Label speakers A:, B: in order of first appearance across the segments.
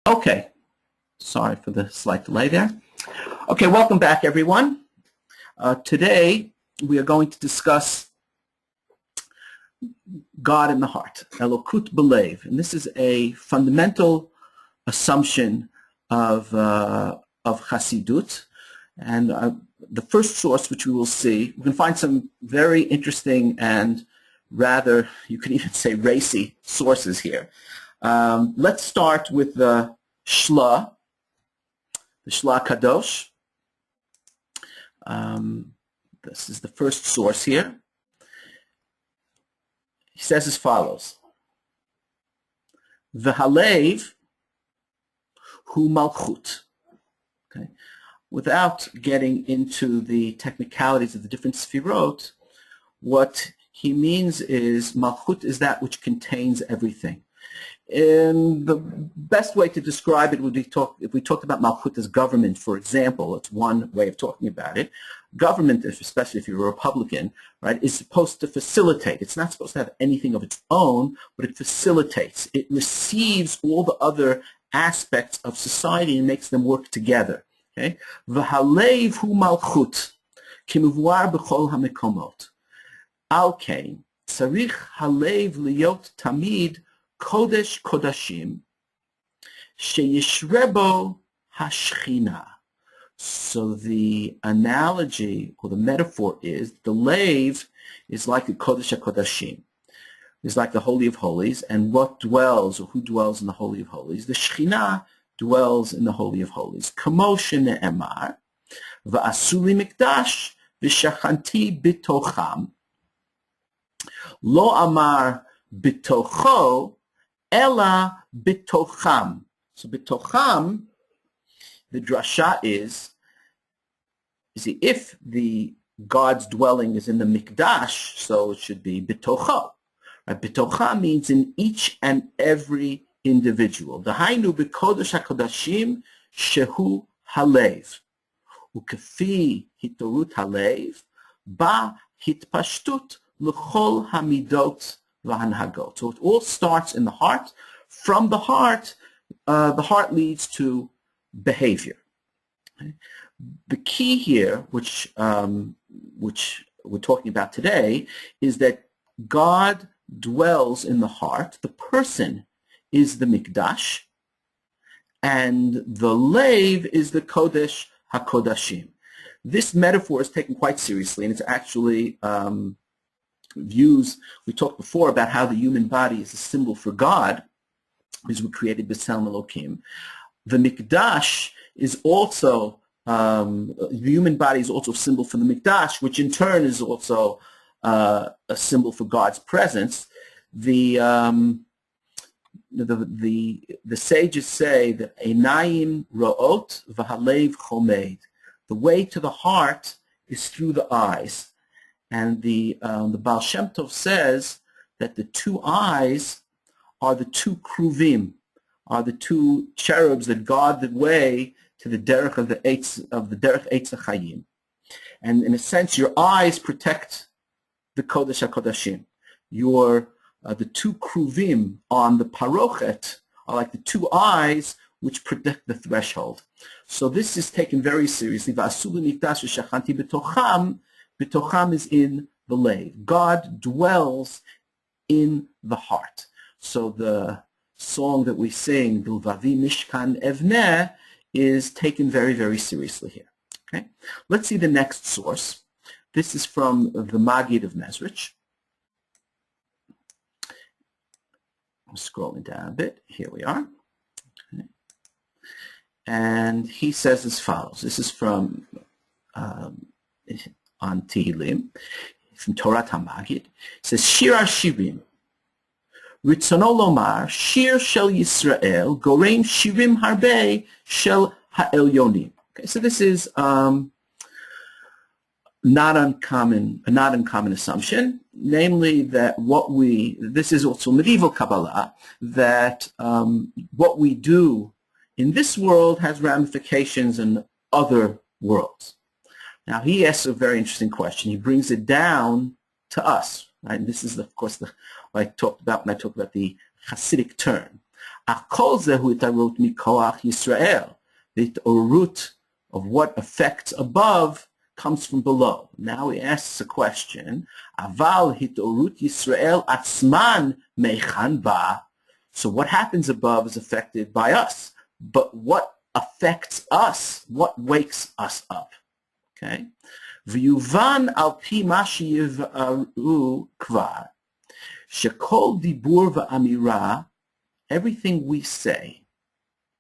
A: Okay, sorry for the slight delay there. Okay, welcome back, everyone. Today we are going to discuss God in the heart, Elokut Belev, and this is a fundamental assumption of Hassidut. And the first source, which we will see, we can find some very interesting and rather, you could even say, racy sources here. Let's start with the Shla Kadosh. This is the first source here. He says as follows: V'halev hu malchut. Okay, without getting into the technicalities of the different sfirot, what he means is malchut is that which contains everything. And the best way to describe it would be if we talked about malchut as government, for example. It's one way of talking about it. Government, especially if you're a Republican, right, is supposed to facilitate. It's not supposed to have anything of its own, but it facilitates. It receives all the other aspects of society and makes them work together. Okay? V'halev hu malchut kimuvuar b'chol hamekomot. Al kein tzarich halev liyot tamid Kodesh Kodashim Sheyishrebo Hashchina. So the analogy or the metaphor is the lave is like the Kodesh HaKodashim. It's like the Holy of Holies, and what dwells or who dwells in the Holy of Holies? The Shechina dwells in the Holy of Holies. Kamo shene'emar va'asuli mikdash v'shachanti bitocham lo amar bitocho Ella bitocham. So bitocham, the drasha is, you see, if the God's dwelling is in the mikdash, so it should be bitocho. Right? Bitocha means in each and every individual. Dahainu b'kodesh hakodashim shehu halev. Ukefi hitorut halev ba hitpashtut l'chol hamidot. So it all starts in the heart. From the heart leads to behavior. Okay? The key here, which we're talking about today, is that God dwells in the heart. The person is the mikdash, and the lave is the kodesh hakodashim. This metaphor is taken quite seriously, and it's actually views. We talked before about how the human body is a symbol for God, because we're created b'Tselem Elokim. The mikdash is also, the human body is also a symbol for the mikdash, which in turn is also a symbol for God's presence. The sages say that einayim ro'ot v'halev chomed. The way to the heart is through the eyes. And the Baal Shem Tov says that the two eyes are the two kruvim, are the two cherubs that guard the way to the derech of the derech Eitz HaChayim. And in a sense, your eyes protect the Kodesh HaKodashim. The two kruvim on the parochet are like the two eyes which protect the threshold. So this is taken very seriously. V'asulu mikdash v'shachanti b'tocham. Bitocham is in the lave. God dwells in the heart. So the song that we sing, Bilvavi Mishkan Evneh, is taken very, very seriously here. Okay? Let's see the next source. This is from the Maggid of Mezrich. I'm scrolling down a bit. Here we are. Okay. And he says as follows. This is from on Tehillim, from Torah HaMaggid. It says, Shir HaShirim, Ritzono Lomar, Shir Shel Yisrael, Goreim Shirim Harbe Shel HaElyonim. Okay, so this is not uncommon assumption, namely that this is also medieval Kabbalah, that what we do in this world has ramifications in other worlds. Now, he asks a very interesting question. He brings it down to us, right? And this is, of course, what I talked about when I talked about the Hasidic term. Akol zehu itarut mikoach Yisrael. The root of what affects above comes from below. Now he asks a question. Aval hitorut Yisrael atzman meichan ba. So what happens above is affected by us. But what affects us? What wakes us up? Okay. V'yuvan al pi ma sheyivaru kvar. Shekol dibur v'amira. Everything we say,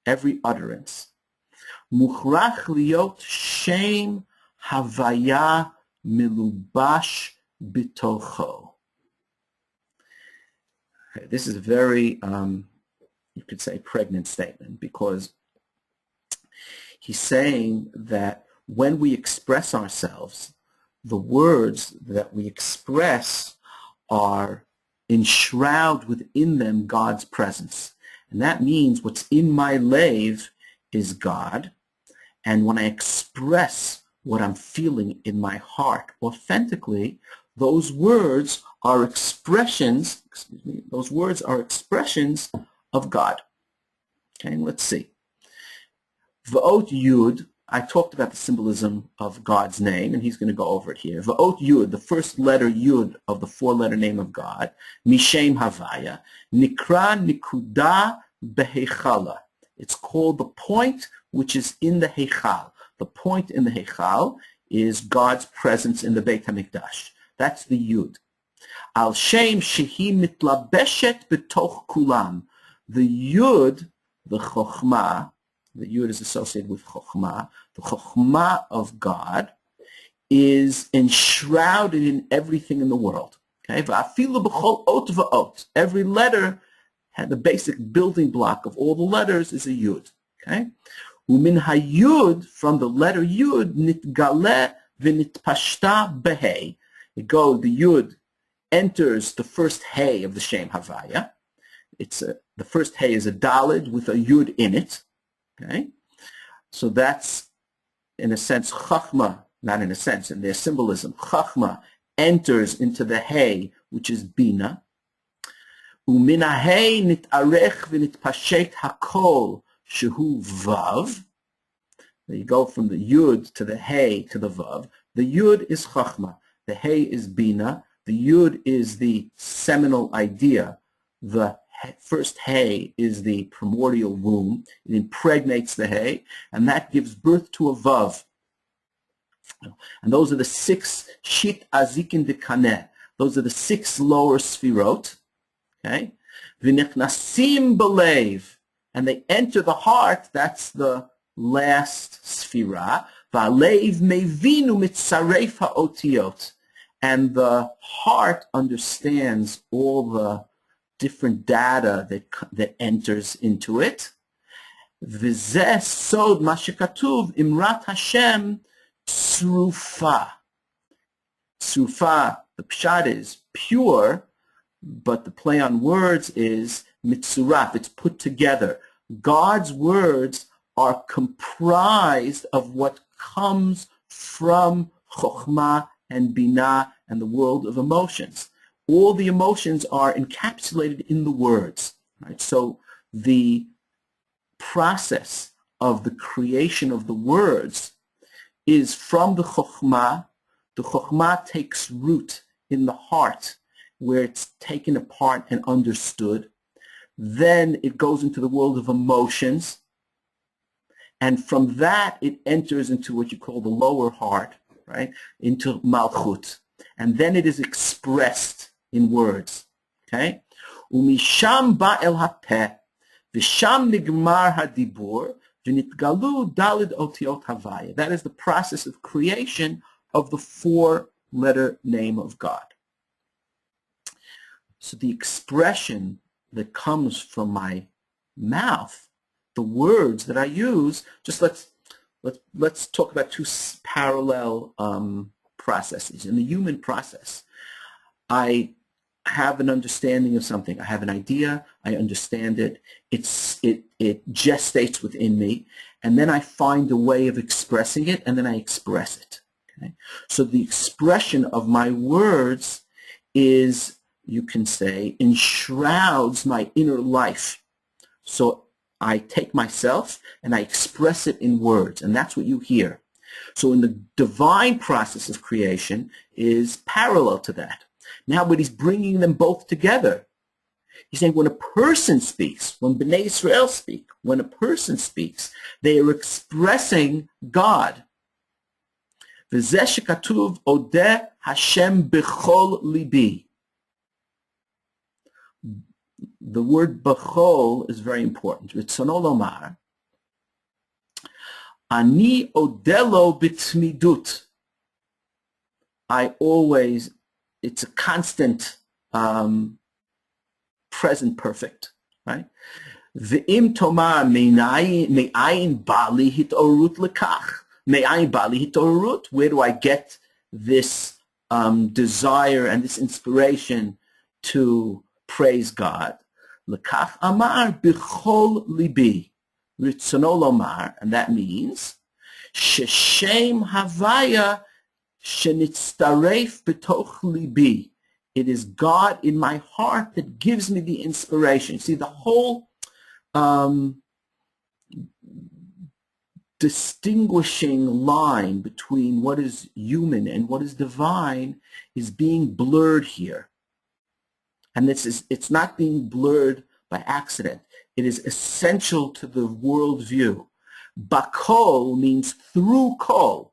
A: every utterance, mukhrach liot shem havaya milubash bitocho. This is a very, you could say, pregnant statement, because he's saying that when we express ourselves, the words that we express are enshroud within them God's presence. And that means what's in my lave is God. And when I express what I'm feeling in my heart authentically, those words are expressions, those words are expressions of God. Okay, let's see. V'ot Yud, I talked about the symbolism of God's name, and he's going to go over it here. V'ot Yud, the first letter Yud of the four-letter name of God, Mishem Havaya, Nikra Nikuda Behechala. It's called the point which is in the Heichal. The point in the Heichal is God's presence in the Beit HaMikdash. That's the Yud. Al Shem Shehi Mitlabeshet B'toch Kulam. The Yud, the Chokhmah, the Yud is associated with Chokhmah. The Chokhmah of God is enshrouded in everything in the world. Okay? V'afilu b'chol ot v'ot. Every letter, the basic building block of all the letters is a Yud. Okay? Umin hayud, from the letter Yud, nitgale v'nitpashta behei. The Yud enters the first Hey of the Shem Havaya. The first Hey is a Dalid with a Yud in it. Okay, so that's, in a sense, Chachma, not in a sense, in their symbolism, Chachma enters into the Hey, which is Bina. Umina Hey nitarech v'nitpashet hakol shehu Vav. You go from the Yud to the Hey to the Vav. The Yud is Chachma, the Hey is Bina, the Yud is the seminal idea, the first Hay is the primordial womb. It impregnates the Hay, and that gives birth to a Vav. And those are the six Shit Azikin de Kaneh. Those are the six lower Sfirot. Okay? V'nichnasim b'leiv. And they enter the heart. That's the last Sfira. V'aleiv mevinu mitzaref ha'otiyot. And the heart understands all the different data that enters into it. V'zeh sod ma shekatuv imrat Hashem tzrufa. Tzrufa, the pshat is pure, but the play on words is mitzuraf. It's put together. God's words are comprised of what comes from Chokhmah and Binah and the world of emotions. All the emotions are encapsulated in the words. Right? So the process of the creation of the words is from the Chokhmah. The Chokhmah takes root in the heart, where it's taken apart and understood. Then it goes into the world of emotions. And from that, it enters into what you call the lower heart, right? Into Malchut. And then it is expressed in words. Okay? Umisham ba'el hapeh, v'sham nigmar hadibur, v'nitgalu dalid otiot havaya. That is the process of creation of the four-letter name of God. So the expression that comes from my mouth, the words that I use, just let's talk about two parallel processes. In the human process, I have an understanding of something. I have an idea. I understand it. It gestates within me, and then I find a way of expressing it, and then I express it. Okay? So the expression of my words is, you can say, enshrouds my inner life. So I take myself and I express it in words, and that's what you hear. So in the divine process of creation is parallel to that. Now, but he's bringing them both together. He's saying when a person speaks, when Bnei Israel speak, when a person speaks, they are expressing God. V'zeh shekatuv odeh Hashem b'chol libi. The word b'chol is very important. Ritzono lomar, ani odelo b'tmidut. I always, it's a constant present perfect, right? Ve'im tomar me'ayin bali hitorut lekach. Me'ayin bali hitorut. Where do I get this desire and this inspiration to praise God? Lekach amar b'chol libi. Ritzono lomar, and that means sheshem havaya shenitztaref b'toch libi. It is God in my heart that gives me the inspiration. See, the whole distinguishing line between what is human and what is divine is being blurred here. And it's not being blurred by accident. It is essential to the worldview. Bakol means through kol,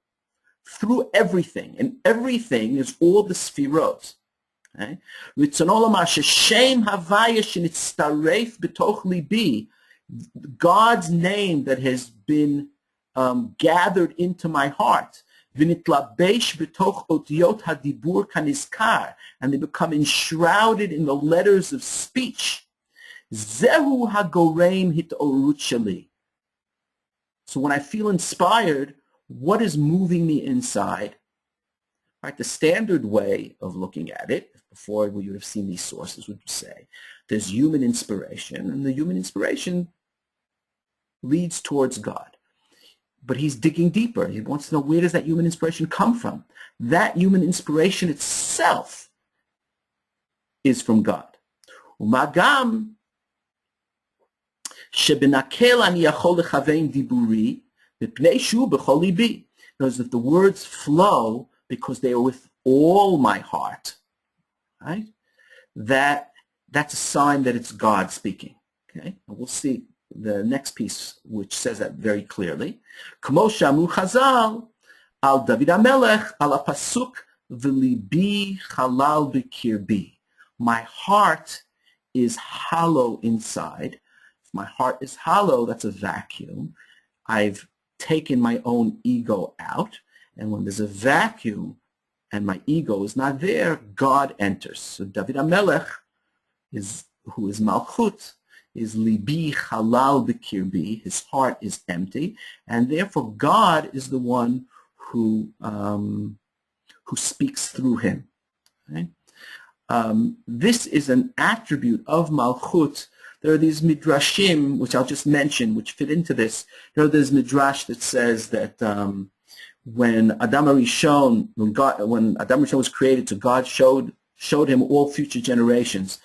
A: through everything. And everything is all the sfirot. Okay? God's name that has been gathered into my heart, and they become enshrouded in the letters of speech. So when I feel inspired, what is moving me inside? Right, the standard way of looking at it, before we would have seen these sources, would say there's human inspiration, and the human inspiration leads towards God. But he's digging deeper. He wants to know, where does that human inspiration come from? That human inspiration itself is from God. Umagam shebenakel ani yachol lechavein diburi mipnei shu b'chol libi. Because if the words flow because they are with all my heart, right? That's a sign that it's God speaking. Okay, and we'll see the next piece which says that very clearly. K'mo shamu Chazal al David HaMelech al pasuk v'libi halal b'kirbi. My heart is hollow inside. If my heart is hollow, that's a vacuum. I've taken my own ego out. And when there's a vacuum and my ego is not there, God enters. So David HaMelech, who is Malchut, is libi halal b'kirbi. His heart is empty, and therefore God is the one who speaks through him. Okay? This is an attribute of Malchut. There are these midrashim, which I'll just mention, which fit into this. There's midrash that says that when Adam HaRishon, when Adam HaRishon was created, so God showed him all future generations.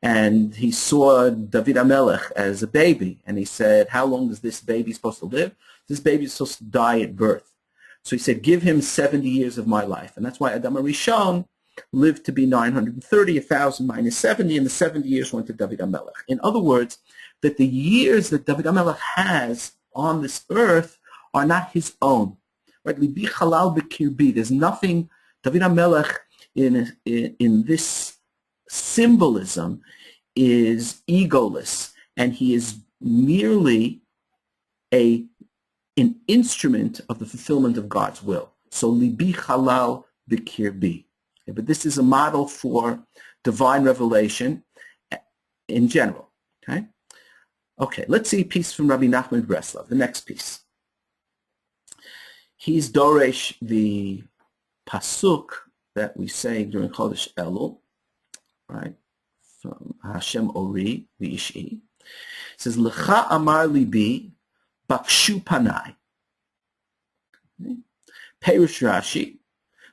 A: And he saw David HaMelech as a baby, and he said, how long is this baby supposed to live? This baby is supposed to die at birth. So he said, give him 70 years of my life. And that's why Adam HaRishon lived to be 930, 1,000 minus 70, and the 70 years went to David HaMelech. In other words, that the years that David HaMelech has on this earth are not his own. Right? Libi halal b'kirbi. There's nothing, David HaMelech in this symbolism is egoless, and he is merely an instrument of the fulfillment of God's will. So libi halal b'kirbi. Okay, but this is a model for divine revelation in general. Okay, okay. Let's see a piece from Rabbi Nachman Breslov. The next piece. He's Doresh, the pasuk that we say during Chodesh Elul, right? From Hashem Ori v'Ishi. It says, L'cha amar libi bakshu panai. Okay. Perush Rashi,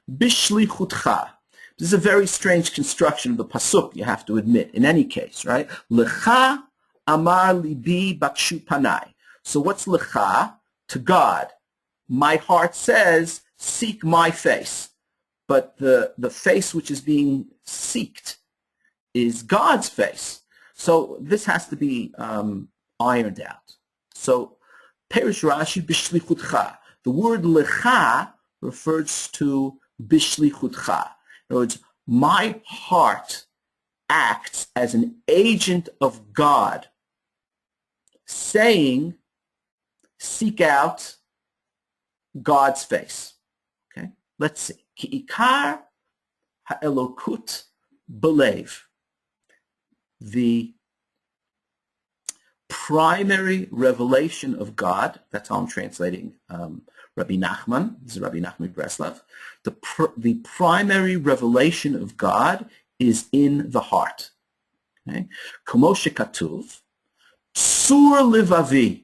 A: bishlichutcha. This is a very strange construction of the pasuk, you have to admit, in any case, right? L'cha amar libi bakshu panai. So what's lecha? To God. My heart says, seek my face. But the face which is being seeked is God's face. So this has to be ironed out. So, Perish Rashi bishlichutcha. The word lecha refers to bishlichutcha. In other words, my heart acts as an agent of God, saying, seek out God's face. Okay, let's see. Ki ikar ha'elokut belev. The primary revelation of God, that's how I'm translating Rabbi Nachman, this is Rabbi Nachman Breslov. The primary revelation of God is in the heart. Okay? Komo shekatuv, tsur livavi.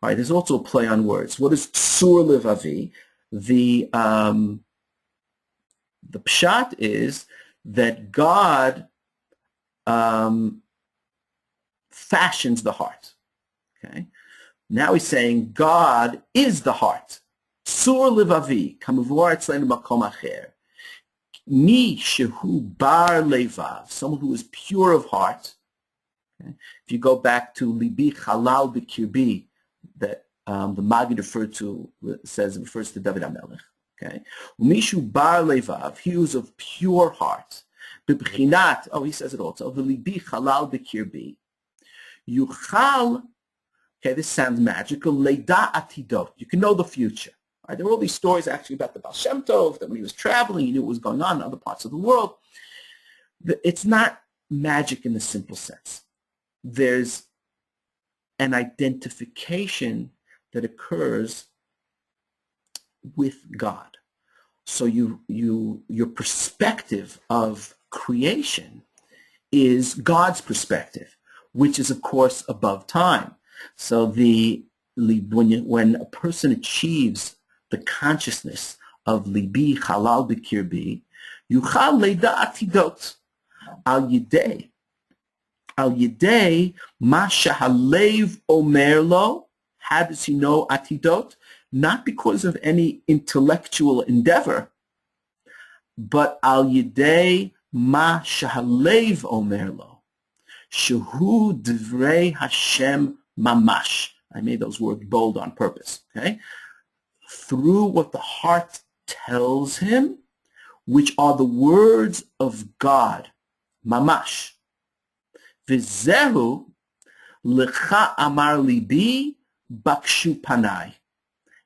A: All right, there's also a play on words. What is tsur livavi? The pshat is that God fashions the heart. Okay. Now he's saying God is the heart. Tsur livavi, kamavor etzleinu makom acher. Mi shehu bar levav, someone who is pure of heart. Okay. If you go back to libi halal b'kirbi, that the Maggid refers to David HaMelech. Okay. Mishu bar levav, he who is of pure heart. B'bchinat, he says it also. V'libi halal b'kirbi. Yuchal, okay, this sounds magical. Leida atidot. You can know the future. Right? There were all these stories actually about the Baal Shem Tov, that when he was traveling, he knew what was going on in other parts of the world. It's not magic in the simple sense. There's an identification that occurs with God. So your perspective of creation is God's perspective, which is, of course, above time. So when a person achieves the consciousness of libi halal b'kirbi, yuchal leida atidot al yidei ma shahalev omer lo. How does he know atidot? Not because of any intellectual endeavor, but al yidei ma shahalev omer lo. Shehu divrei Hashem mamash. I made those words bold on purpose. Okay, through what the heart tells him, which are the words of God, mamash. V'zehu lecha amar libi bakshu panai,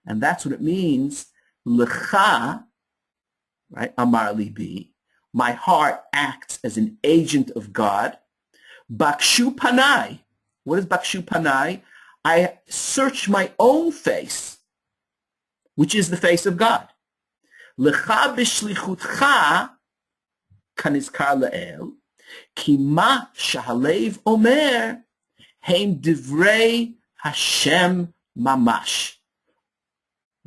A: and that's what it means. Lecha, right? Amar libi. My heart acts as an agent of God. Bakshu panai. What is bakshu panai? I search my own face, which is the face of God. Lecha b'shlichutcha kanizkar le'el, ki ma shahalev omer heim divrei Hashem mamash.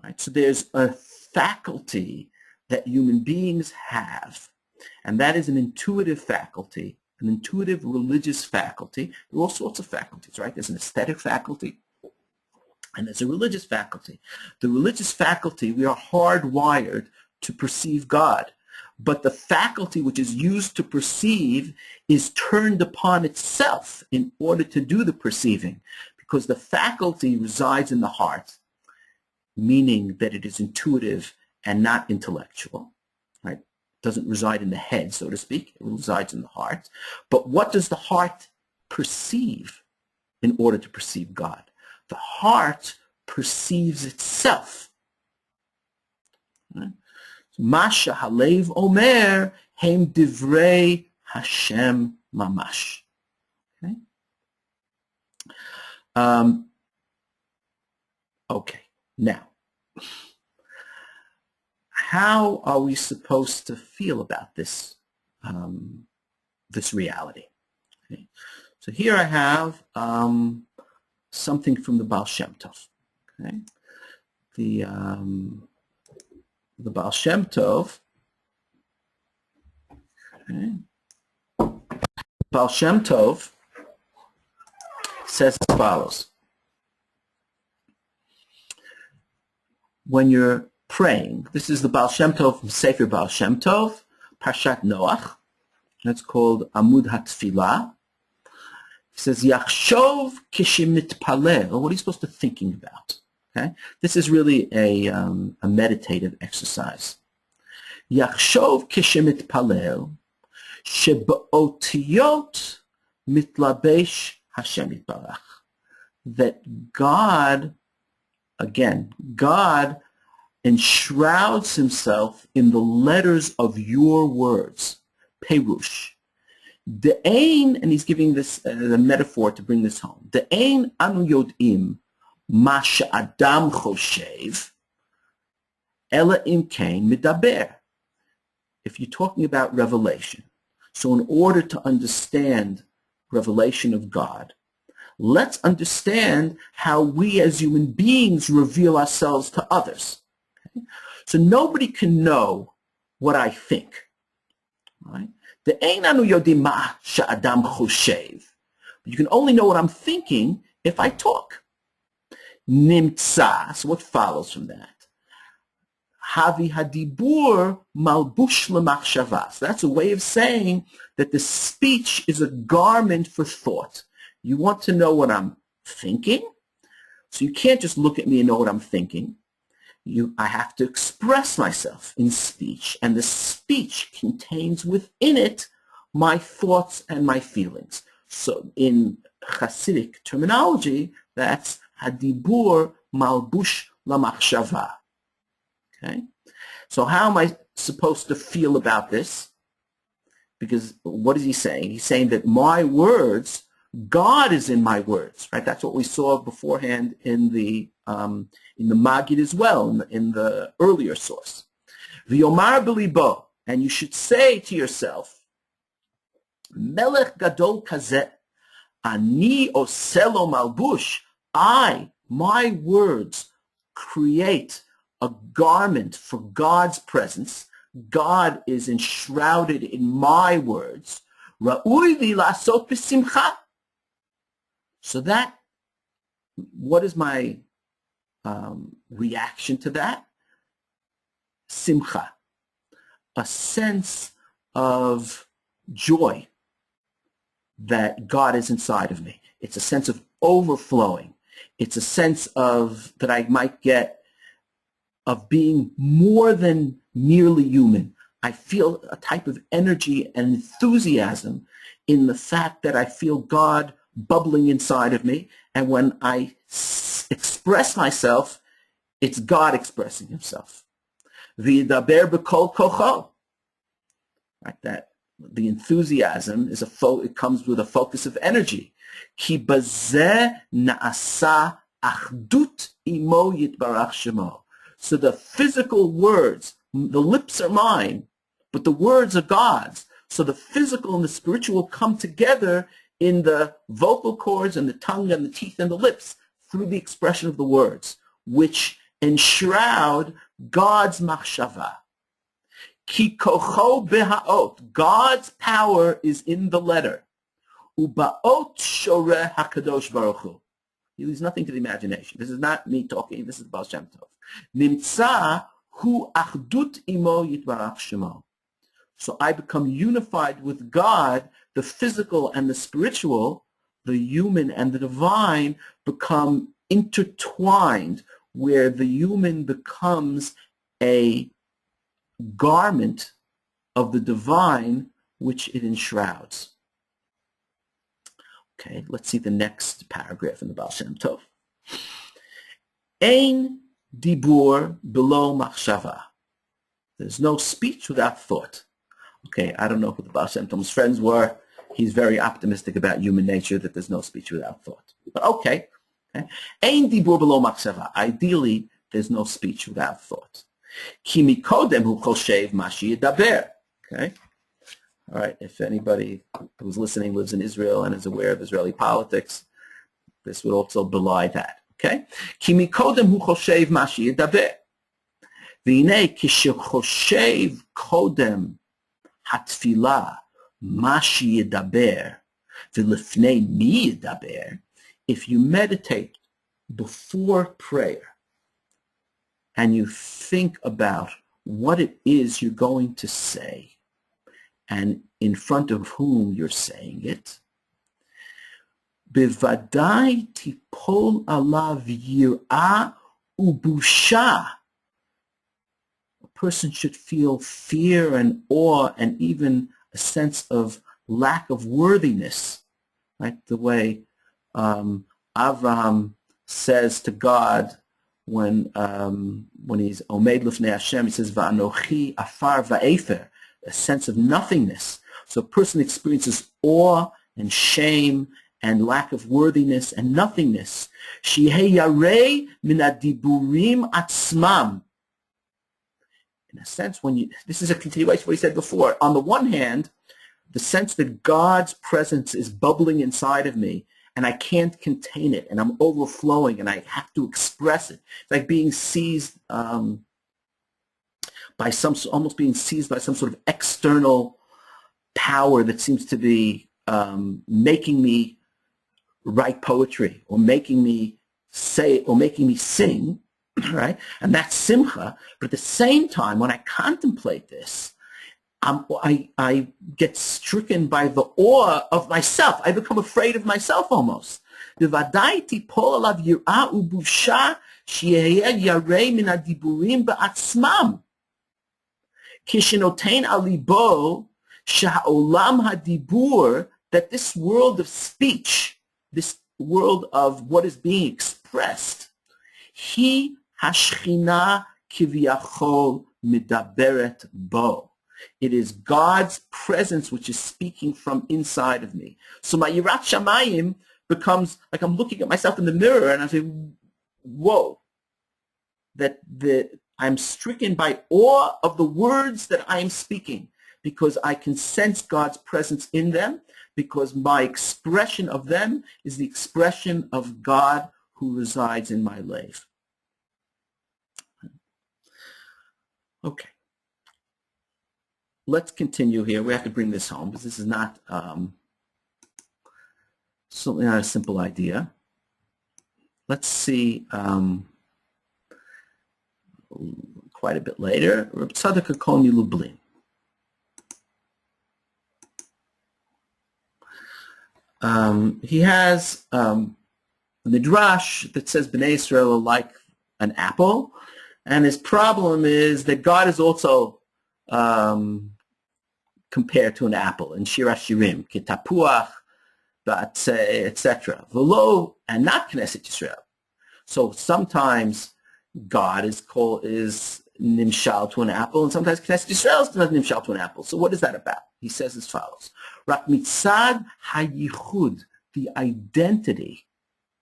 A: Right? So there's a faculty that human beings have, and that is an intuitive faculty, an intuitive religious faculty. There are all sorts of faculties, right? There's an aesthetic faculty, and there's a religious faculty. The religious faculty, we are hardwired to perceive God, but the faculty which is used to perceive is turned upon itself in order to do the perceiving, because the faculty resides in the heart, meaning that it is intuitive and not intellectual, right? Doesn't reside in the head, so to speak. It resides in the heart. But what does the heart perceive in order to perceive God? The heart perceives itself. Masha halev omer hem divrei Hashem mamash. Okay. Okay. Now, how are we supposed to feel about this this reality? Okay. So here I have something from the Baal Shem Tov. Okay. The Baal Shem Tov. Okay. Baal Shem Tov says as follows. When you're praying, this is the Baal Shem Tov from Sefer Baal Shem Tov, Parshat Noach. It's called Amud HaTfilah. He says, Yachshov kishimitpalel. What are you supposed to thinking about? Okay, this is really a meditative exercise. Yachshov kishimitpalel shebeotiyot mitlabesh Hashem yitbarach. That God, again, God enshrouds himself in the letters of your words. Perush. De'ein, and he's giving this as a metaphor to bring this home. De'ein anu yod'im ma she'adam choshev ela im kein midaber. If you're talking about revelation, so in order to understand revelation of God, let's understand how we as human beings reveal ourselves to others. Okay? So nobody can know what I think. Right? You can only know what I'm thinking if I talk. Nimtza, so what follows from that? Havi hadibur malbush lemachshava. So that's a way of saying that the speech is a garment for thought. You want to know what I'm thinking? So you can't just look at me and know what I'm thinking. I have to express myself in speech, and the speech contains within it my thoughts and my feelings. So in Hasidic terminology, that's hadibur malbush lamachshava. Okay? So how am I supposed to feel about this? Because what is he saying? He's saying that my words, God is in my words, right? That's what we saw beforehand in the Maggid as well, in the earlier source. V'yomar b'libo, and you should say to yourself, Melech gadol kazeh, ani oselo malbush, my words, create a garment for God's presence. God is enshrouded in my words. Ra'ui v'lasot b'simcha. So that, what is my reaction to that? Simcha, a sense of joy that God is inside of me. It's a sense of overflowing. It's a sense of that I might get of being more than merely human. I feel a type of energy and enthusiasm in the fact that I feel God bubbling inside of me, and when I express myself, it's God expressing himself. V'yidaber b'kol kocho. Like that, the enthusiasm is it comes with a focus of energy. Ki bazeh na'asa achdut imo yitbarach shemo. So the physical words, the lips are mine, but the words are God's. So the physical and the spiritual come together in the vocal cords and the tongue and the teeth and the lips through the expression of the words, which enshroud God's machshava. Ki kocho beha'ot. God's power is in the letter. Uba'ot shoreh hakadosh baruch hu. He leaves nothing to the imagination. This is not me talking. This is Baal Shem Tov. Nimtza hu achdut imo yitbarach shemo. So I become unified with God. The physical and the spiritual, the human and the divine, become intertwined, where the human becomes a garment of the divine which it enshrouds. Okay, let's see the next paragraph in the Baal Shem Tov. Ein dibur below machshava. There's no speech without thought. Okay, I don't know who the Baal Shem Tov's friends were. He's very optimistic about human nature, that there's no speech without thought. But okay. Ein dibur below machshava. Ideally, there's no speech without thought. Ki mikodem hu choshev mashi yedaber. Okay. All right. If anybody who's listening lives in Israel and is aware of Israeli politics, this would also belie that. Okay. Ki mikodem hu choshev mashi yedaber. V'inei kishechoshev kodem hatfilah mashi yedaber v'lifnei mi yedaber if you meditate before prayer and you think about what it is you're going to say and in front of whom you're saying it, bevadai tipol alav yirah ubusha. A person should feel fear and awe and even a sense of lack of worthiness, right? The way Avraham says to God when he's Omed Lifnei Hashem, he says, Va'anochi afar va'efer, a sense of nothingness. So a person experiences awe and shame and lack of worthiness and nothingness. Shehei yarei min hadiburim atzmam. In a sense, this is a continuation of what he said before. On the one hand, the sense that God's presence is bubbling inside of me and I can't contain it and I'm overflowing and I have to express it. It's like being seized almost being seized by some sort of external power that seems to be making me write poetry or making me say or making me sing, right? And that's simcha. But at the same time, when I contemplate this, I get stricken by the awe of myself. I become afraid of myself almost. That this world of speech, this world of what is being expressed, hi hashchina kivyachol midaberet bo. It is God's presence which is speaking from inside of me. So my yirat shamayim becomes like I'm looking at myself in the mirror and I say, whoa, I'm stricken by awe of the words that I am speaking because I can sense God's presence in them, because my expression of them is the expression of God who resides in my life. Okay. Let's continue here. We have to bring this home because this is not certainly not a simple idea. Let's see quite a bit later. Reb Tzadok HaKohen Lublin. He has a midrash that says Bnei Israel are like an apple, and his problem is that God is also compared to an apple in Shir HaShirim, Kitapuach, etc. V'lo, and not Knesset Yisrael. So sometimes God is nimshal to an apple, and sometimes Knesset Yisrael is nimshal to an apple. So what is that about? He says as follows: Rak mitzad hayichud, the identity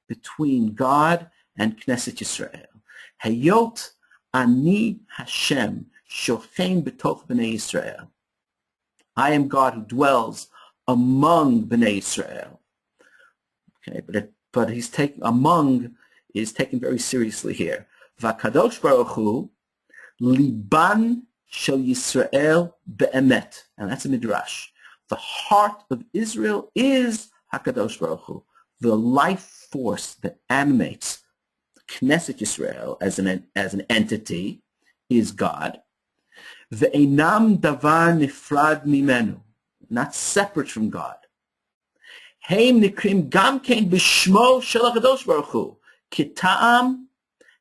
A: between God and Knesset Yisrael. Hayot ani Hashem shochein b'toch b'nei Yisrael. I am God who dwells among Bnei Israel. Okay, but he's taking among is taken very seriously here. Vakadosh Baruch Hu liban shel Yisrael be'emet, and that's a midrash. The heart of Israel is Hakadosh Baruch Hu, the life force that animates Knesset Yisrael as an entity is God. Ve'enam davar nifrad mimenu, not separate from God. Heim nikrim gam kein b'shmo shel HaKadosh Baruch Hu, kita'am,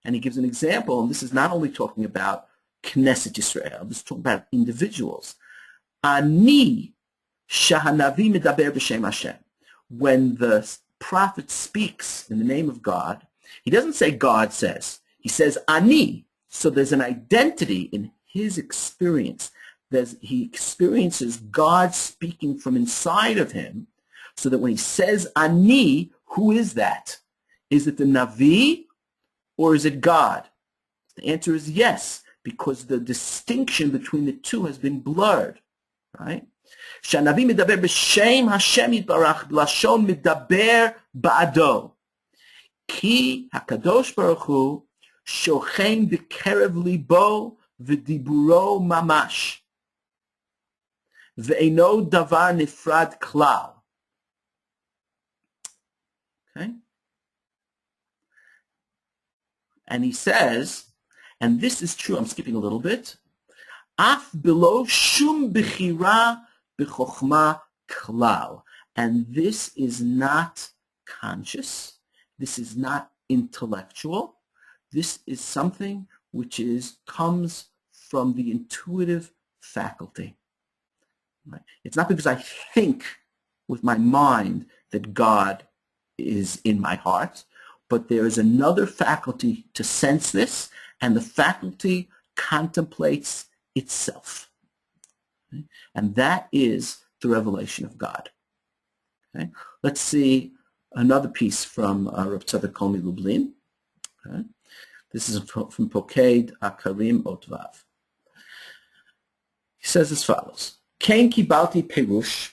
A: and he gives an example, and this is not only talking about Knesset Yisrael, this is talking about individuals. Ani shahanavi medaber b'shem Hashem. When the prophet speaks in the name of God, he doesn't say God says, he says ani. So there's an identity in his experience. He experiences God speaking from inside of him, so that when he says ani, who is that? Is it the Navi or is it God? The answer is yes, because the distinction between the two has been blurred, right? Shanavi medaber b'shem Hashem yitbarach b'lashon medaber ba'ado. Ki HaKadosh Baruch Hu shochein b'kerev libo v'diburo mamash. Ve'eno davar nifrad klal. Okay? And he says, and this is true, I'm skipping a little bit, Af below shum bechira b'chokhma klal. And this is not conscious. This is not intellectual. This is something which comes from the intuitive faculty. Right? It's not because I think with my mind that God is in my heart, but there is another faculty to sense this, and the faculty contemplates itself. Okay? And that is the revelation of God. Okay? Let's see another piece from Rav Tzadok Kolmi Lublin. Okay? This is from Poked Akarim Otvav. He says as follows, Ken kibalti perush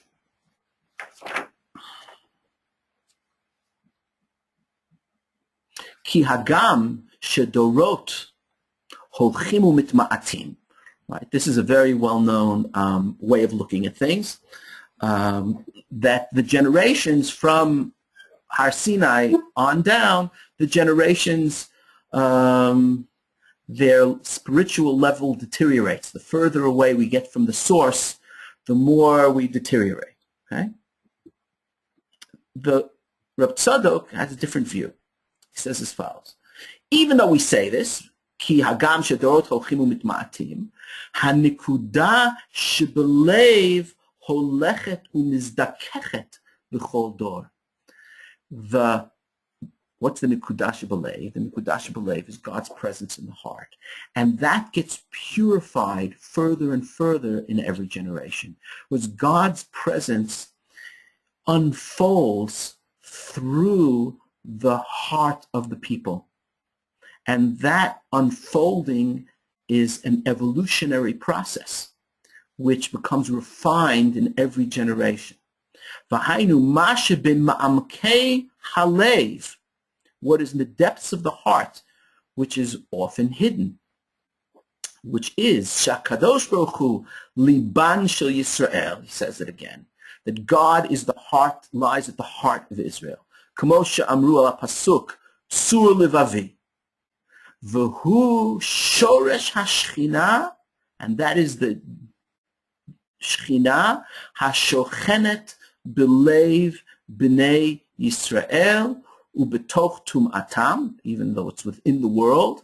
A: ki hagam shedorot holchim umitma'atim. Right? This is a very well-known way of looking at things, that the generations from Har Sinai on down, the generations, their spiritual level deteriorates. The further away we get from the source, the more we deteriorate. Okay? The Reb Tzadok has a different view. He says as follows: even though we say this, ki hagam shedorot holchim umitma'atim, hanikuda shebelev holechet umizdakechet b'chol dor. What's the Nekudah Shebelev? The Nekudah Shebelev is God's presence in the heart. And that gets purified further and further in every generation. Whereas God's presence unfolds through the heart of the people. And that unfolding is an evolutionary process which becomes refined in every generation. V'hainu ma sheben ma'amkei halev, what is in the depths of the heart, which is often hidden, which is Shakadosh Baruch Hu liban shel Yisrael. He says it again, that God is the heart, lies at the heart of Israel. Kamo she'amru al pasuk sur levavi, v'hu shoresh hashchina, and that is the Shechina hashochenet belev b'nei Yisrael ubetoch tum'atam, even though it's within the world.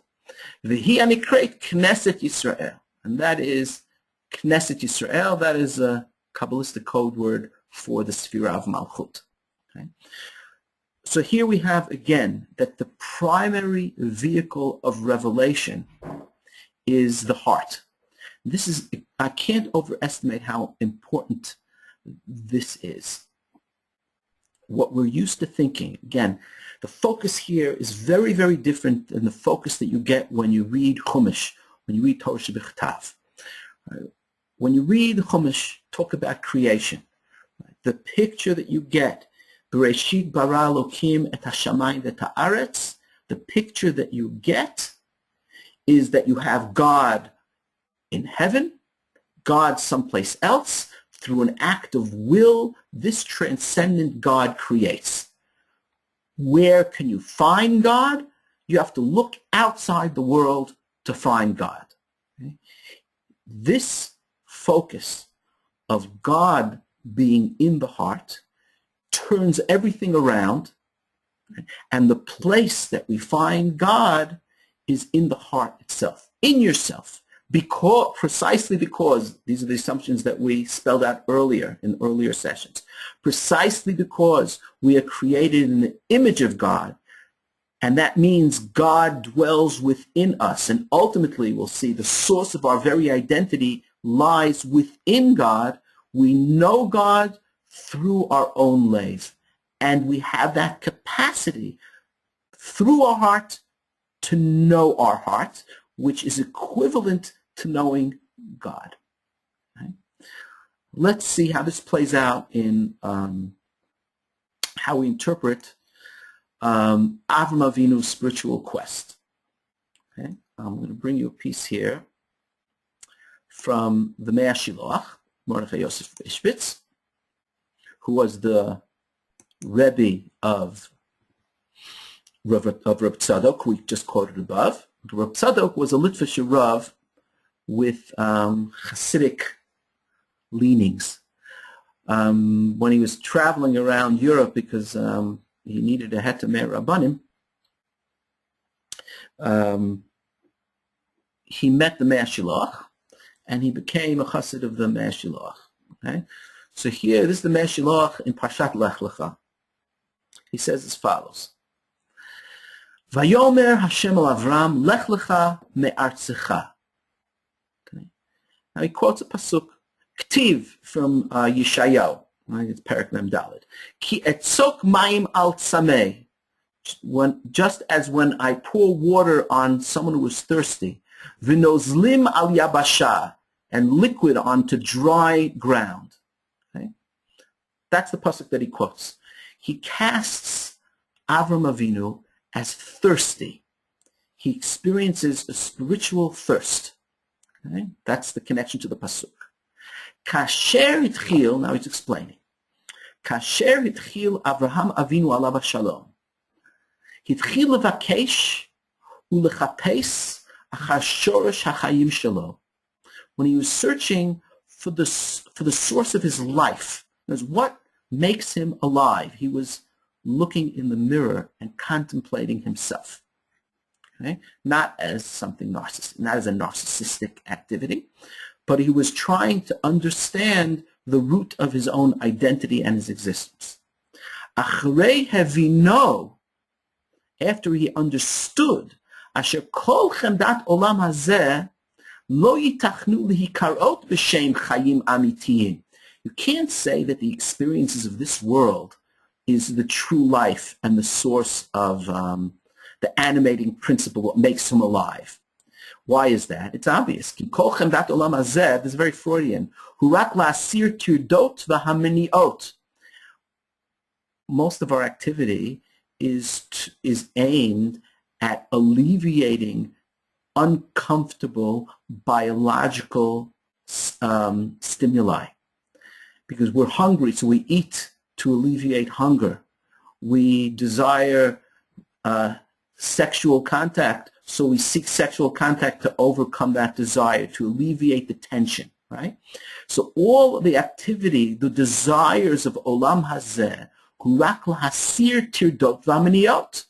A: V'hi anikret Knesset Yisrael, and that is Knesset Yisrael. That is a Kabbalistic code word for the Sefirah of Malchut. Okay? So here we have again that the primary vehicle of revelation is the heart. This is, I can't overestimate how important this is. What we're used to thinking, again, the focus here is very, very different than the focus that you get when you read Chumash, when you read Torah Shebechtav. When you read Chumash, talk about creation. The picture that you get, Bereshit bara Elokim et hashamayim v'et haaretz, the picture that you get is that you have God in heaven, God someplace else. Through an act of will, this transcendent God creates. Where can you find God? You have to look outside the world to find God. Okay? This focus of God being in the heart turns everything around, and the place that we find God is in the heart itself, in yourself. Precisely because, these are the assumptions that we spelled out earlier in earlier sessions, precisely because we are created in the image of God, and that means God dwells within us, and ultimately we'll see the source of our very identity lies within God. We know God through our own life, and we have that capacity through our heart to know our heart, which is equivalent to knowing God. Okay? Let's see how this plays out in how we interpret Avram Avinu's spiritual quest. Okay? I'm going to bring you a piece here from the Mea Shiloach, Mordechai Yosef Ishbitz, who was the Rebbe of of Reb Tzadok, we just quoted above. Reb Tzadok was a Litvish Rav with Hasidic leanings. When he was traveling around Europe because he needed a heter rabbanim, he met the Mea Shilach, and he became a chassid of the Mea Shilach. Okay? So here, this is the Mea Shilach in Parshat Lech Lecha. He says as follows: Vayomer Hashem al Avram, Lech Lecha me'artzecha. Okay? Now he quotes a pasuk, Ktiv from Yeshayahu, right? It's Perek Mem Daled. Ki etzok mayim al tzameh. Just as when I pour water on someone who is thirsty, v'nozlim al yabasha, and liquid onto dry ground. Okay? That's the pasuk that he quotes. He casts Avram Avinu as thirsty. He experiences a spiritual thirst. Okay? That's the connection to the pasuk. Kasher hitchil, now he's explaining. Kasher hitchil Avraham Avinu alav shalom. Hitchil levakesh ulechapes achar shoresh hachayim shelo. When he was searching for the source of his life, what makes him alive, he was looking in the mirror and contemplating himself. Okay? Not as something narcissistic, not as a narcissistic activity, but he was trying to understand the root of his own identity and his existence. Achrei hevino, after he understood, asher kol chemdat olam hazeh lo yitachnu lihikarot b'shem chayim amitiyim. You can't say that the experiences of this world is the true life and the source of the animating principle, what makes him alive. Why is that? It's obvious. This is very Freudian. Most of our activity is aimed at alleviating uncomfortable biological stimuli. Because we're hungry, so we eat to alleviate hunger. We desire sexual contact, so we seek sexual contact to overcome that desire, to alleviate the tension, right? So all the activity, the desires of Olam Hazeh, Hurak L'Hasir Tirdot V'Aminiot,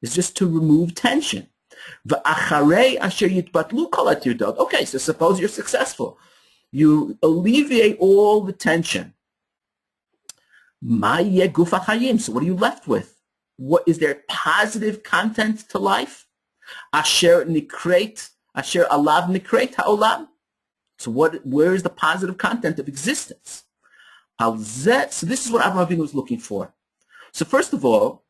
A: is just to remove tension. V'acharei asher yitbatlu kol hatirdot. Okay, so suppose you're successful. You alleviate all the tension. Ma yeh guf hachayim. So what are you left with? What is there positive content to life? Asher nikret, asher alav nikret ha'olam. So where is the positive content of existence? Al zeh. So this is what Avraham Avinu was looking for. So first of all,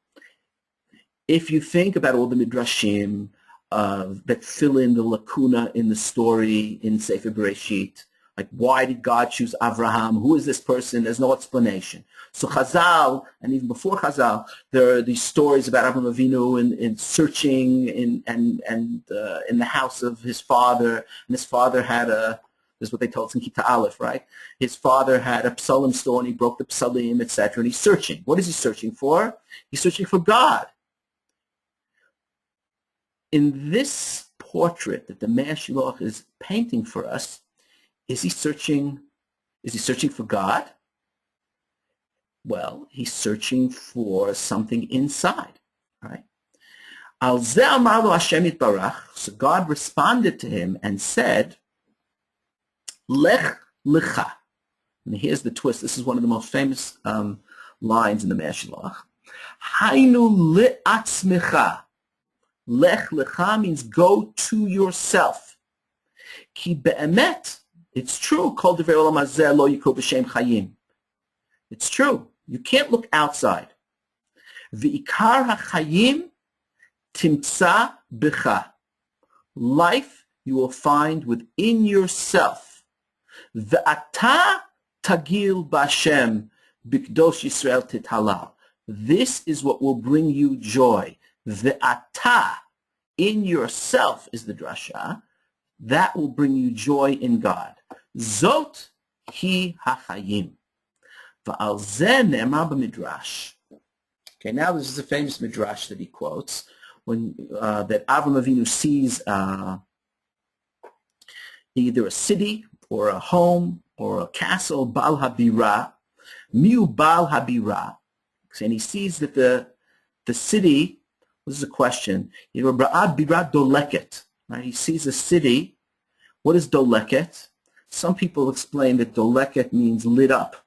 A: if you think about all the midrashim that fill in the lacuna in the story in Sefer Bereshit, like why did God choose Avraham? Who is this person? There's no explanation. So Chazal, and even before Chazal, there are these stories about Avraham Avinu in searching in the house of his father, and his father had this is what they told us in Kita Aleph, right? His father had a psalim store, and he broke the psalim, etc., and he's searching. What is he searching for? He's searching for God. In this portrait that the Mea Shilach is painting for us, is he searching for God? Well, he's searching for something inside, right? Al zeh amar lo Hashem yitbarach. So God responded to him and said, Lech lecha. And here's the twist. This is one of the most famous lines in the Mea Shilach. Hainu le'atzmecha. Lech lecha means go to yourself. Ki be'emet. It's true. Kol divrei olam hazeh lo yikru b'shem chayim. It's true. You can't look outside. V'ikar hachayim timtza b'cha. Life you will find within yourself. V'ata tagil b'Hashem b'kdosh Yisrael tithalal. This is what will bring you joy. V'ata, in yourself is the drasha. That will bring you joy in God. Zot hi hachayim. Va'al zeh ne'emar b'midrash. Okay, now this is a famous midrash that he quotes when that Avram Avinu sees either a city or a home or a castle, Baal Habira, Miu Baal Habira, and he sees that the city. This is a question. Bira doleket. Right? He sees a city. What is doleket? Some people explain that doleket means lit up.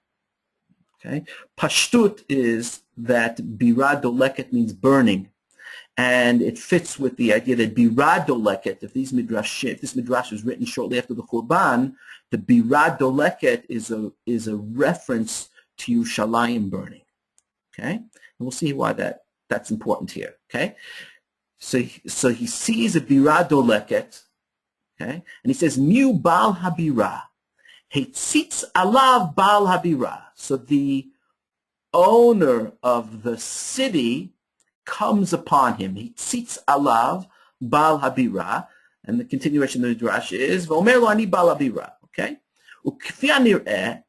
A: Okay. Pashtut is that bira doleket means burning, and it fits with the idea that bira doleket. If this midrash was written shortly after the Churban, the bira doleket is a reference to Yerushalayim burning. Okay, and we'll see why that's important here. Okay, so he sees a bira doleket. Okay, and he says Miu Baal Habira. Heitzitz alav Baal Habira. So the owner of the city comes upon him. Heitzitz alav Baal Habira. And the continuation of the Midrash is V'omer lo ani Baal Habira. Okay? Ukfi hanir'eh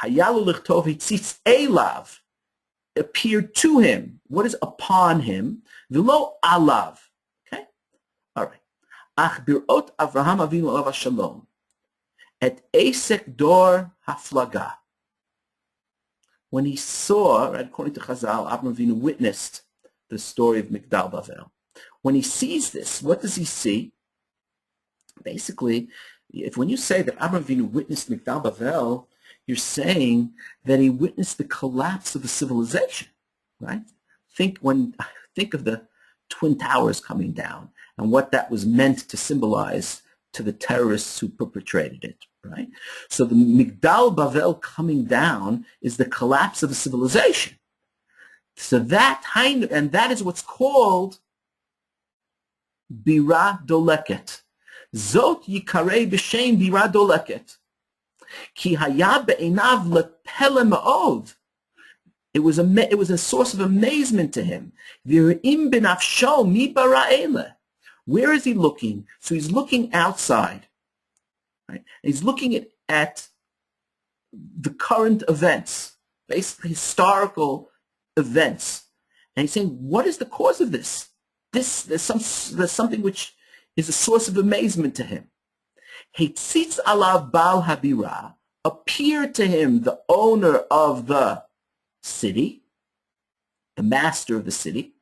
A: hayalu lichtov heitzitz elav, appeared to him. What is upon him? V'lo alav. Okay? All right. Ach birot Avraham Avinu alav shalom. Et Esek Dor Haflaga. When he saw, right, according to Chazal, Avraham Avinu witnessed the story of Migdal Bavel. When he sees this, what does he see? Basically, when you say that Avraham Avinu witnessed Migdal Bavel, you're saying that he witnessed the collapse of the civilization, right? Think of the Twin Towers coming down and what that was meant to symbolize to the terrorists who perpetrated it, right? So the Migdal Bavel coming down is the collapse of the civilization. So that is what's called Bira Doleket. Zot Yikarei B'Shem Bira Doleket. Ki haya be'einav lepele ma'od. It was a source of amazement to him. V'im b'nafsho mi bara ele. Where is he looking? So he's looking outside. Right? He's looking at the current events, basically historical events. And he's saying, what is the cause of this? There's something which is a source of amazement to him. Heitzitz alav Baal Habira, appeared to him the owner of the city, the master of the city.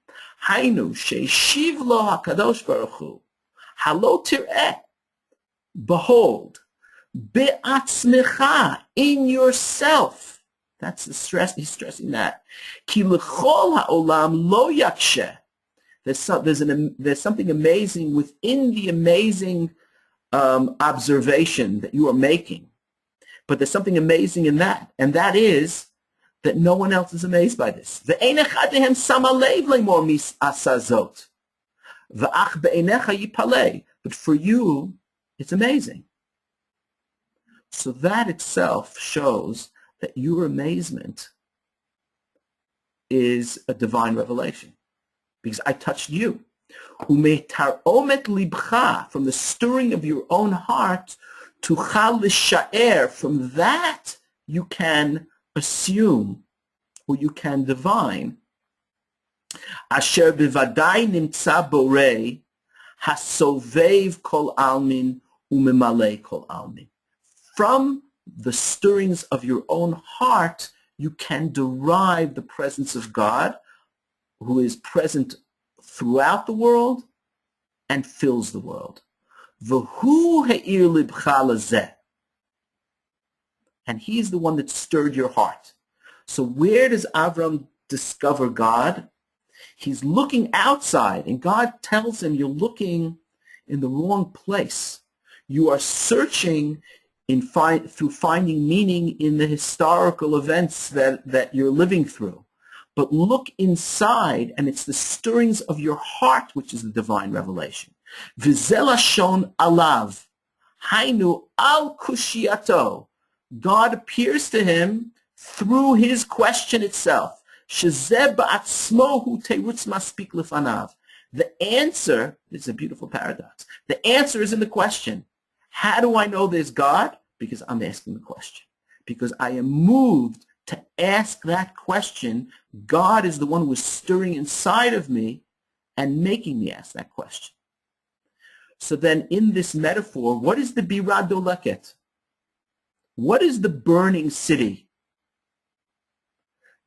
A: Hainu sheishiv lo hakadosh baruch hu, halo tir'eh, behold, be'atzmecha, in yourself. That's the stress. He's stressing that. Ki l'chol ha'olam lo yaksheh. There's something amazing within the amazing observation that you are making. But there's something amazing in that, and that is that no one else is amazed by this. But for you, it's amazing. So that itself shows that your amazement is a divine revelation, because I touched you. From the stirring of your own heart, to l'sha'er, from that you can assume, or you can divine, asher bivadai nimtza borei, hasovev kol almin umemale kol almin. From the stirrings of your own heart, you can derive the presence of God, who is present throughout the world and fills the world. V'hu ha'ir libcha lazeh. And he's the one that stirred your heart. So where does Avram discover God? He's looking outside, and God tells him, you're looking in the wrong place. You are searching through finding meaning in the historical events that you're living through. But look inside, and it's the stirrings of your heart which is the divine revelation. V'zelashon alav, hainu al kushiato. God appears to him through his question itself. Shezeh ba'atzmo hu teirutz maspik lefanav. The answer is a beautiful paradox. The answer is in the question. How do I know there's God? Because I'm asking the question. Because I am moved to ask that question. God is the one who is stirring inside of me and making me ask that question. So then in this metaphor, what is the Birah Doleket? What is the burning city?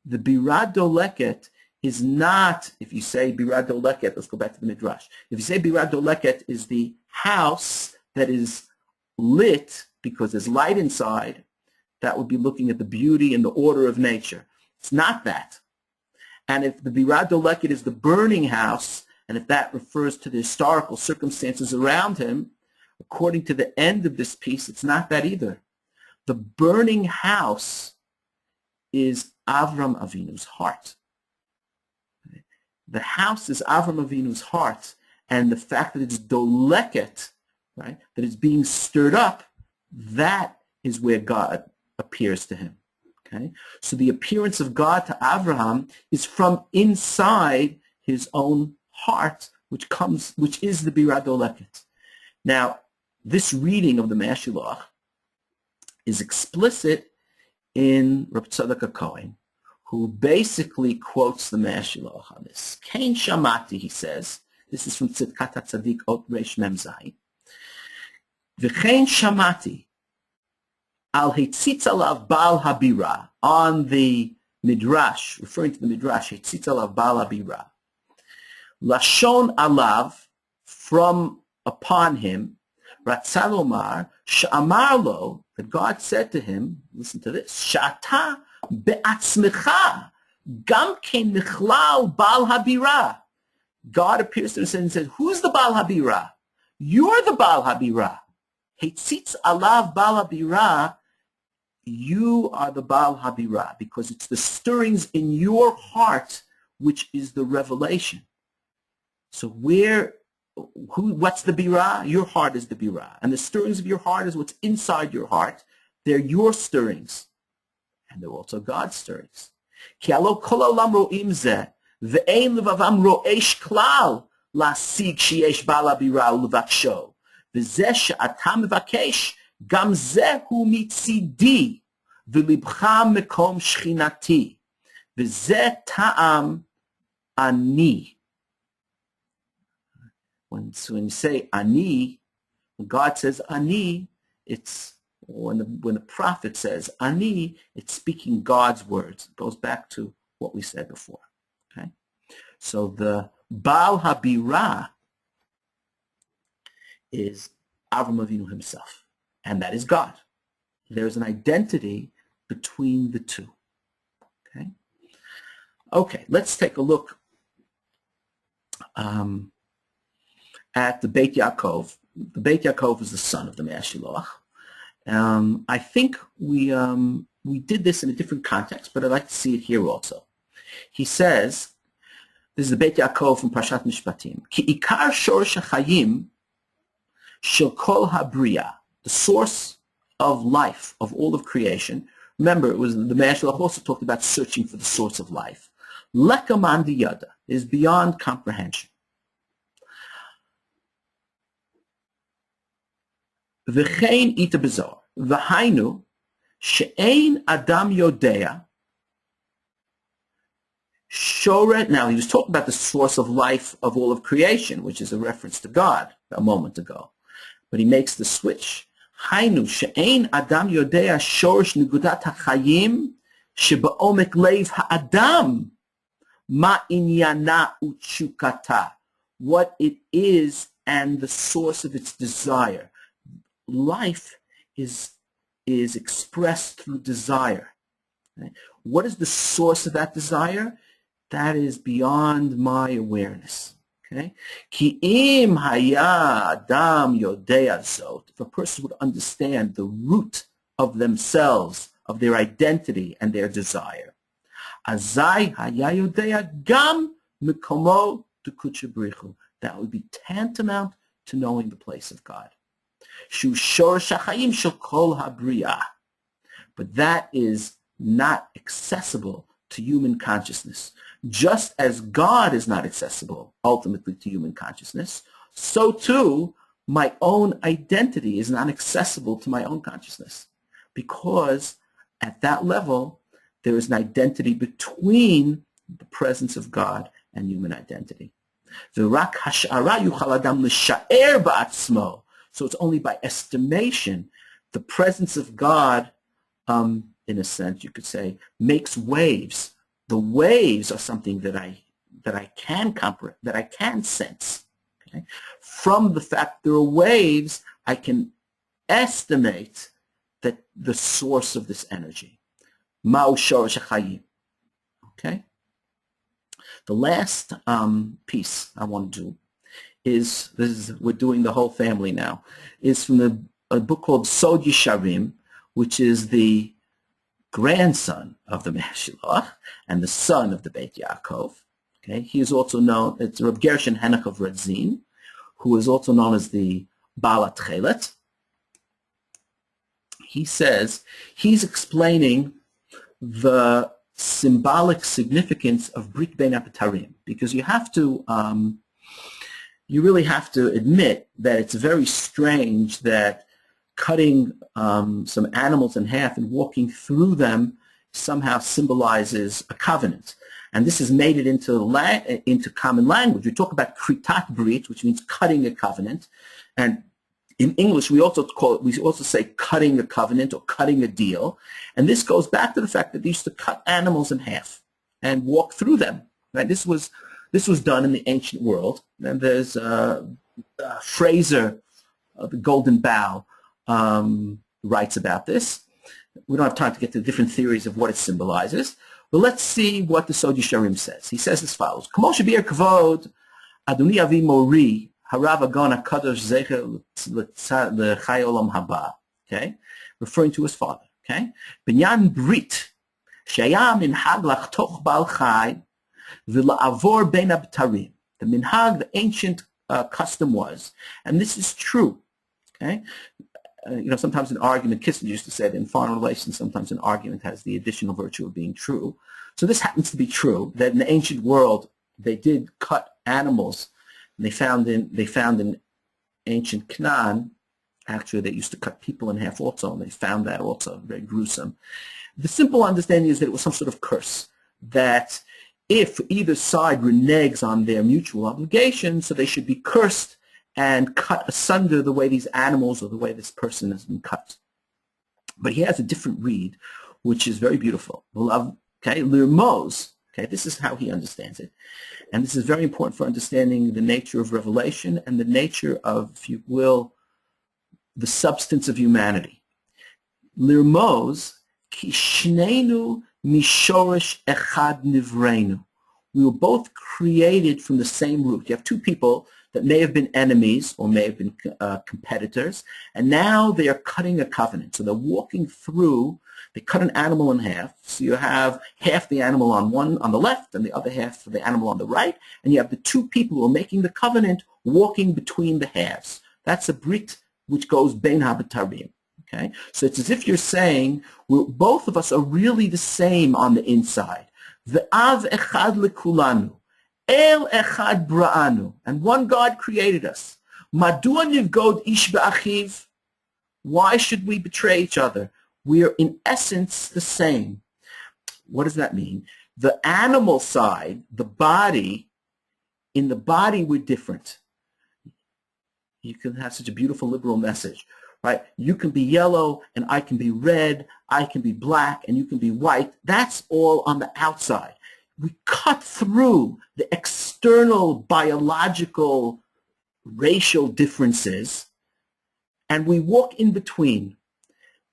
A: The Birah Doleket is not, if you say Birah Doleket, let's go back to the Midrash. If you say Birah Doleket is the house that is lit because there's light inside, that would be looking at the beauty and the order of nature. It's not that. And if the Birah Doleket is the burning house, and if that refers to the historical circumstances around him, according to the end of this piece, it's not that either. The burning house is Avram Avinu's heart. The house is Avram Avinu's heart, and the fact that it's doleket, right, that it's being stirred up, that is where God appears to him. Okay? So the appearance of God to Avraham is from inside his own heart, which is the Birah Doleket. Now, this reading of the Mashilach is explicit in Reb Tzadok HaKohen, who basically quotes the Mashilach on this. Kain Shamati, he says, this is from Tzidkat HaTzadik Ot Reish Mem Zayin. V'chein Shamati al Heitzitz alav Baal Habira, on the Midrash, referring to the Midrash, Heitzitz alav Baal Habira. Lashon alav, from upon him, Ratzal Omar, Sha'amar lo, that God said to him, listen to this, Sha'ata be'atzmecha, gam kein nichlal Baal Habira. God appears to him and says, who's the Baal Habira? You're the Baal Habira. Heitzitz alav Baal Habira, you are the Baal Habira, because it's the stirrings in your heart which is the revelation. So what's the Birah? Your heart is the Birah. And the stirrings of your heart is what's inside your heart. They're your stirrings. And they're also God's stirrings. Ki alo kol haolam ro'im zeh, ve'ein levavam ro'esh klal la'asig sheyesh Baal Habira u'levaksho. V'zeh she'ata mevakesh, gam zeh hu mitzidi, v'libcha mekom shchinati. V'zeh ta'am ani. When you say ani, when God says ani, it's when the prophet says ani, it's speaking God's words. It goes back to what we said before. Okay, so the Baal Habira is Avram Avinu himself, and that is God. There's an identity between the two. Okay. Okay, let's take a look at the Beit Yaakov. The Beit Yaakov is the son of the Mashilach. I think we did this in a different context, but I'd like to see it here also. He says, this is the Beit Yaakov from Parashat Mishpatim, Ki ikar shorosh hachayim shel kol habriya, the source of life, of all of creation. Remember, it was the Mashilach also talked about searching for the source of life. Lekaman diyada is beyond comprehension. V'chein ita b'zohar, v'hainu she'ein adam yodea shoret. Now he was talking about the source of life of all of creation, which is a reference to God a moment ago. But he makes the switch. Hainu she'ein adam yodea shorish negudat hachayim sheba'omek lev ha'adam ma inyana utshukata, what it is and the source of its desire. Life is expressed through desire. Right? What is the source of that desire? That is beyond my awareness. Okay? Ki im haya adam yodea zot, if a person would understand the root of themselves, of their identity and their desire, azai haya yodea gam mikomo d'kutshabrichu, that would be tantamount to knowing the place of God. Shu shorosh hachayim shel kol habriya, but that is not accessible to human consciousness. Just as God is not accessible ultimately to human consciousness, so too my own identity is not accessible to my own consciousness, because at that level there is an identity between the presence of God and human identity. So it's only by estimation, the presence of God, in a sense, you could say, makes waves. The waves are something that I can comprehend, that I can sense. Okay? From the fact there are waves, I can estimate that the source of this energy. Ma'u shoresh hachayim. Okay? The last piece I want to do is, we're doing the whole family now, is from a book called Sod Yesharim, which is the grandson of the Meshilach and the son of the Beit Yaakov. Okay? He is also known, it's Reb Gershon Henoch of Radzin, who is also known as the Baal HaTchelet. He says, he's explaining the symbolic significance of Brit Bein HaBetarim, because you have to, you really have to admit that it's very strange that cutting some animals in half and walking through them somehow symbolizes a covenant. And this has made it into common language. We talk about kritat brit, which means cutting a covenant. And in English, we also say cutting a covenant or cutting a deal. And this goes back to the fact that they used to cut animals in half and walk through them. Right? This was done in the ancient world. And there's Fraser, the Golden Bough, writes about this. We don't have time to get to the different theories of what it symbolizes. But let's see what the Sod Yesharim says. He says as follows: K'mo shebir kavod Adoni Avi Mori Harav Agon HaKadosh Zecher L'Chai Olam Haba. Okay, referring to his father. Okay, Binyan Brit Shaya Minhag Lachtoch Bal Chai V'La'avor Bein HaBetarim. The minhag, the ancient custom was, and this is true. Okay. Sometimes an argument, Kissinger used to say that in foreign relations, sometimes an argument has the additional virtue of being true. So this happens to be true, that in the ancient world, they did cut animals. And they found in ancient Canaan, actually, they used to cut people in half also, and they found that also very gruesome. The simple understanding is that it was some sort of curse, that if either side reneges on their mutual obligation, so they should be cursed and cut asunder the way these animals or the way this person has been cut. But he has a different read, which is very beautiful. Okay, Lirmoz, okay, this is how he understands it. And this is very important for understanding the nature of revelation and the nature of, if you will, the substance of humanity. Lirmoz, ki shnenu mishorish echad nivreinu. We were both created from the same root. You have two people that may have been enemies or may have been competitors, and now they are cutting a covenant. So they're walking through, they cut an animal in half, so you have half the animal on the left and the other half of the animal on the right, and you have the two people who are making the covenant walking between the halves. That's a brit which goes bein habetarim. Okay? So it's as if you're saying, both of us are really the same on the inside. Ve'av echad lekulanu. El echad bra'anu, and one God created us. Madua nivgod ish ba'achiv. Why should we betray each other? We are in essence the same. What does that mean? The animal side, the body, in the body we're different. You can have such a beautiful liberal message, right? You can be yellow and I can be red, I can be black and you can be white. That's all on the outside. We cut through the external biological racial differences and we walk in between.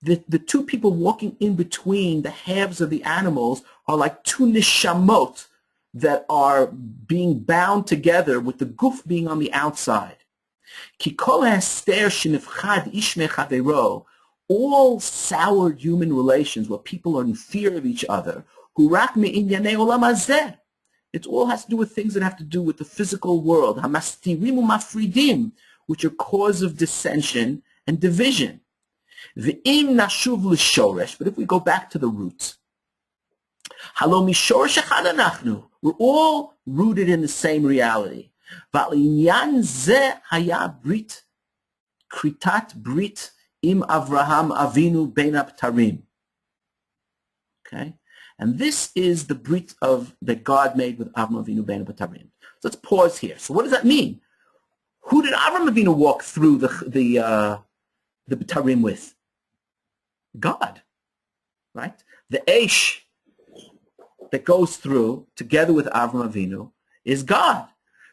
A: The two people walking in between the halves of the animals are like two nishamot that are being bound together with the guf being on the outside. All soured human relations where people are in fear of each other, it all has to do with things that have to do with the physical world, which are cause of dissension and division. But if we go back to the roots, we're all rooted in the same reality. Kritat brit im Avraham Avinu bein habetarim. Okay? And this is the brit that God made with Avram Avinu ben Batarim. So let's pause here. So what does that mean? Who did Avram Avinu walk through the Batarim with? God, right? The Eish that goes through together with Avram Avinu is God.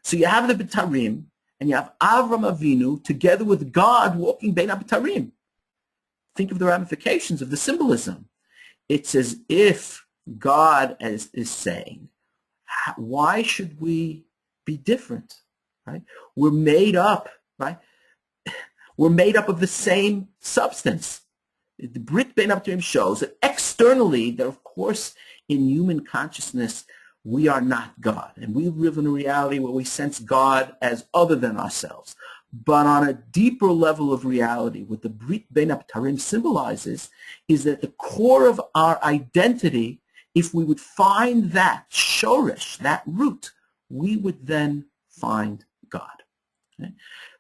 A: So you have the Batarim, and you have Avram Avinu together with God walking Bein HaBetarim. Think of the ramifications of the symbolism. It's as if God is saying, why should we be different? Right? We're made up, right? We're made up of the same substance. The Brit Bein HaBetarim shows that externally, that of course in human consciousness, we are not God. And we live in a reality where we sense God as other than ourselves. But on a deeper level of reality, what the Brit Bein HaBetarim symbolizes is that the core of our identity, if we would find that shoresh, that root, we would then find God. Okay?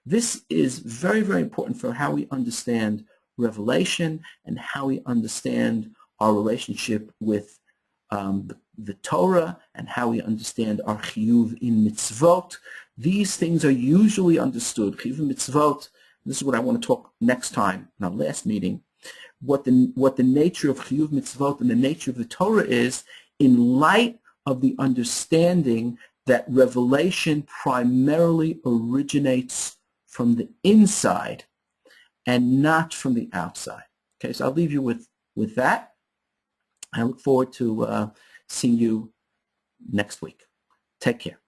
A: This is very, very important for how we understand revelation and how we understand our relationship with the Torah and how we understand our chiyuv in mitzvot. These things are usually understood. Chiyuv in mitzvot, this is what I want to talk next time in our last meeting, what the nature of chiyuv mitzvot and the nature of the Torah is in light of the understanding that revelation primarily originates from the inside and not from the outside. Okay, so I'll leave you with that. I look forward to seeing you next week. Take care.